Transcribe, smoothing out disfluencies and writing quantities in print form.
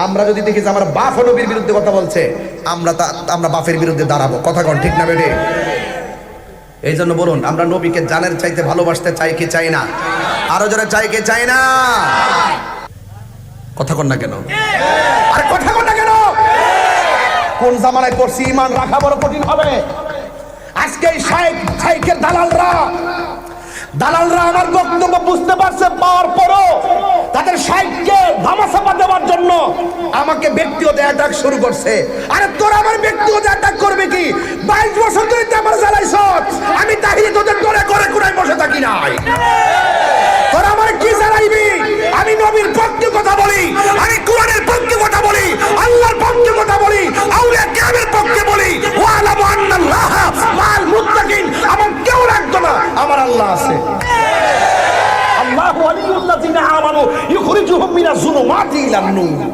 আমরা যদি দেখি যে আমার বাপ নবীর বিরুদ্ধে কথা বলছে, আমরা বাপের বিরুদ্ধে দাঁড়াবো। কথা কোন ঠিক না বেটে? এই জন্য বলুন, আমরা নবীকে জানের চাইতে ভালোবাসতে চাই কি চাই না? আরো জোরে চাই কি চাই না? কথা কন না কেন? আরে কথা কন না কেন? কোন জামানায় পড়ছি ঈমান রাখা বড় কঠিন হবে। আজকে এই শাইখের দালালরা আমার বক্তব্য বুঝতে পারছে, পাওয়ার পরও তাদের শাইখকে ধামাচাপা দেওয়ার জন্য আমাকে ব্যক্তিগত অ্যাটাক শুরু করছে। আরে তোরা আমার ব্যক্তিগত অ্যাটাক করবে কি? 22 বছর ধরে আমার জ্বালাইছ, আমি তাহিরি তোদের করে করে কুড়াই বসে থাকি নাই। তোরা আমার কি জ্বালাইবি? আমি নবীর পক্ষে কথা বলি, আমি কোরআনের পক্ষে কথা বলি, আল্লাহর পক্ষে কথা বলি, আউলিয়া কিরামের পক্ষে বলি। ওয়ালামু আন্নাল্লাহ মাআল মুত্তাকিন। আমার কেউ রাখতো না, আমার আল্লাহ আছে। আল্লাহু ওয়ালিয়ুল্লাযিনা আমানু ইখরিজুহুম মিনাজ যুলুমাতি ইলান নূর।